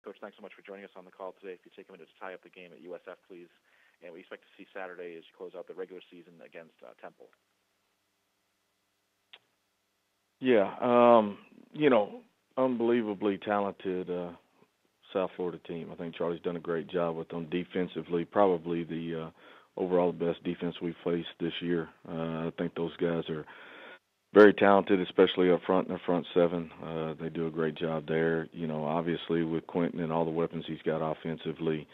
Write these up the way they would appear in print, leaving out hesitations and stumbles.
Coach, thanks so much for joining us on the call today. If you take a minute to tie up the game at USF, please. And we expect to see Saturday as you close out the regular season against Temple. Yeah, unbelievably talented South Florida team. I think Charlie's done a great job with them defensively, probably the overall best defense we've faced this year. I think those guys are very talented, especially up front in their front seven. They do a great job there. Obviously with Quentin and all the weapons he's got offensively,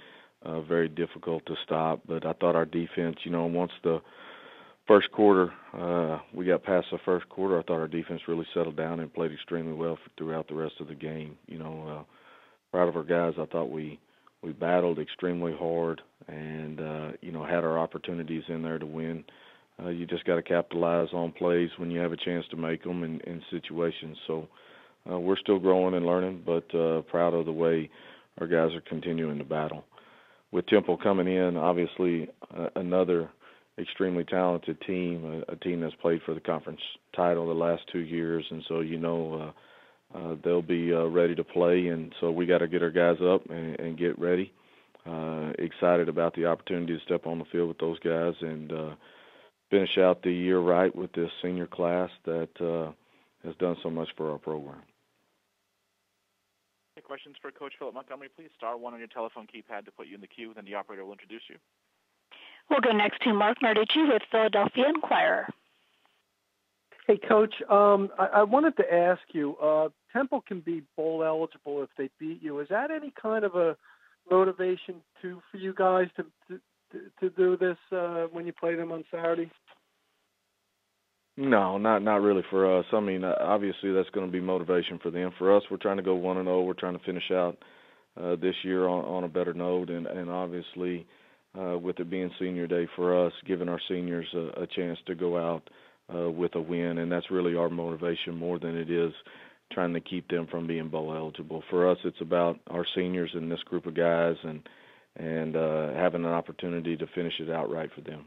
very difficult to stop. But I thought our defense, once the first quarter, we got past the first quarter, I thought our defense really settled down and played extremely well throughout the rest of the game. Proud of our guys. I thought we battled extremely hard and, had our opportunities in there to win. You just got to capitalize on plays when you have a chance to make them in situations. So we're still growing and learning, but proud of the way our guys are continuing to battle. With Temple coming in, obviously another extremely talented team, a team that's played for the conference title the last 2 years, and so they'll be ready to play, and so we got to get our guys up and get ready. Excited about the opportunity to step on the field with those guys and finish out the year right with this senior class that has done so much for our program. Any questions for Coach Philip Montgomery, please? Star 1 on your telephone keypad to put you in the queue, then the operator will introduce you. We'll go next to Mark Narducci with Philadelphia Inquirer. Hey, Coach, I wanted to ask you, Temple can be bowl eligible if they beat you. Is that any kind of a motivation, too, for you guys to do this when you play them on Saturday? No, not really for us. I mean, obviously that's going to be motivation for them. For us, we're trying to go 1-0. We're trying to finish out this year on a better note, and obviously with it being senior day for us, giving our seniors a chance to go out with a win, and that's really our motivation more than it is trying to keep them from being bowl eligible. For us, it's about our seniors and this group of guys and having an opportunity to finish it out right for them.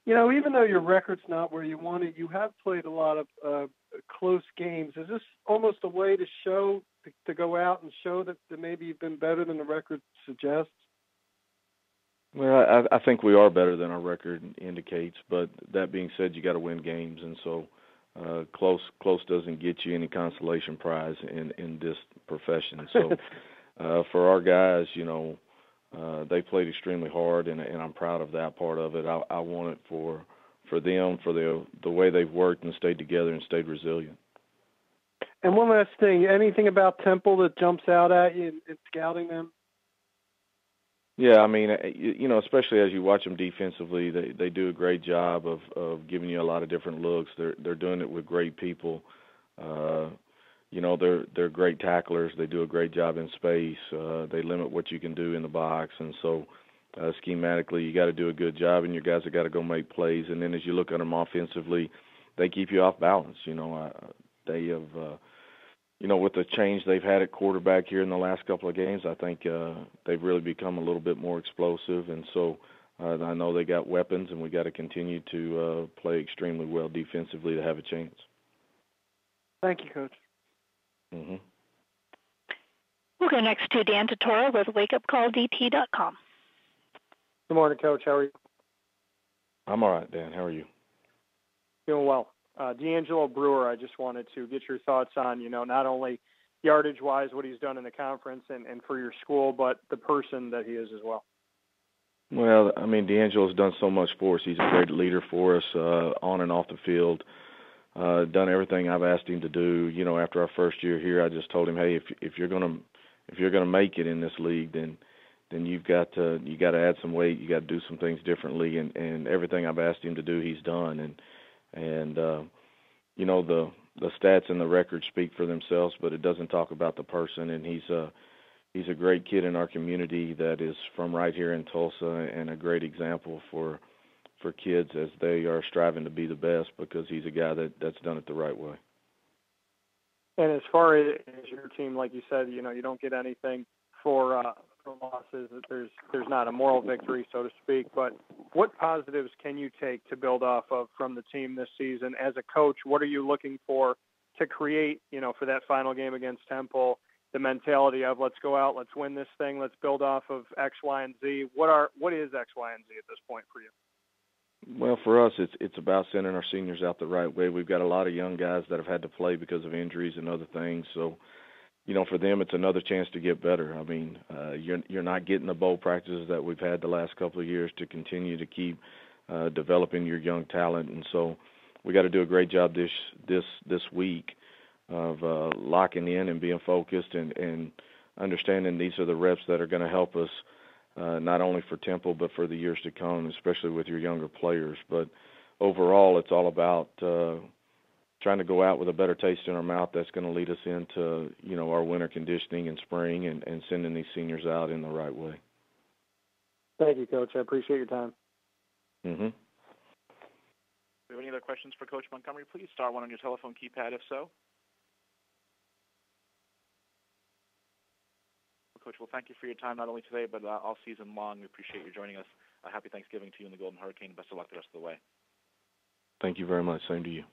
Even though your record's not where you want it, you have played a lot of close games. Is this almost a way to show, to go out and show that maybe you've been better than the record suggests? Well, I think we are better than our record indicates, but that being said, you got to win games, and so close doesn't get you any consolation prize in this profession. So for our guys, they played extremely hard, and I'm proud of that part of it. I want it for them, for the way they've worked and stayed together and stayed resilient. And one last thing, anything about Temple that jumps out at you in scouting them? Yeah, I mean, especially as you watch them defensively, they do a great job of giving you a lot of different looks. They're doing it with great people. They're great tacklers. They do a great job in space. They limit what you can do in the box, and so schematically, you got to do a good job, and your guys have got to go make plays. And then as you look at them offensively, they keep you off balance. They have. With the change they've had at quarterback here in the last couple of games, I think they've really become a little bit more explosive. And so I know they got weapons, and we got to continue to play extremely well defensively to have a chance. Thank you, Coach. Mm-hmm. We'll go next to Dan Tortora with WakeUpCallDT.com. Good morning, Coach. How are you? I'm all right, Dan. How are you? Doing well. D'Angelo Brewer, I just wanted to get your thoughts on, not only yardage-wise what he's done in the conference and for your school, but the person that he is as well. Well, I mean, D'Angelo's done so much for us. He's a great leader for us on and off the field. Done everything I've asked him to do. After our first year here, I just told him, hey, if you're gonna make it in this league, then you got to add some weight. You got to do some things differently, and everything I've asked him to do, he's done. And the stats and the records speak for themselves, but it doesn't talk about the person. And he's a great kid in our community that is from right here in Tulsa, and a great example for kids as they are striving to be the best, because he's a guy that's done it the right way. And as far as your team, like you said, you don't get anything for losses. There's not a moral victory, so to speak. But what positives can you take to build off of from the team this season? As a coach, what are you looking for to create, for that final game against Temple? the mentality of let's go out, let's win this thing, let's build off of X, Y, and Z. What is X, Y, and Z at this point for you? Well, for us, it's about sending our seniors out the right way. We've got a lot of young guys that have had to play because of injuries and other things. So, for them, it's another chance to get better. I mean, you're not getting the bowl practices that we've had the last couple of years to continue to keep developing your young talent. And so we got to do a great job this week of locking in and being focused and understanding these are the reps that are going to help us not only for Temple but for the years to come, especially with your younger players. But overall, it's all about trying to go out with a better taste in our mouth that's going to lead us into, our winter conditioning in spring and sending these seniors out in the right way. Thank you, Coach. I appreciate your time. Mm-hmm. Do you have any other questions for Coach Montgomery? Please star one on your telephone keypad if so. Coach, well, thank you for your time, not only today, but all season long. We appreciate you joining us. Happy Thanksgiving to you and the Golden Hurricane. Best of luck the rest of the way. Thank you very much. Same to you.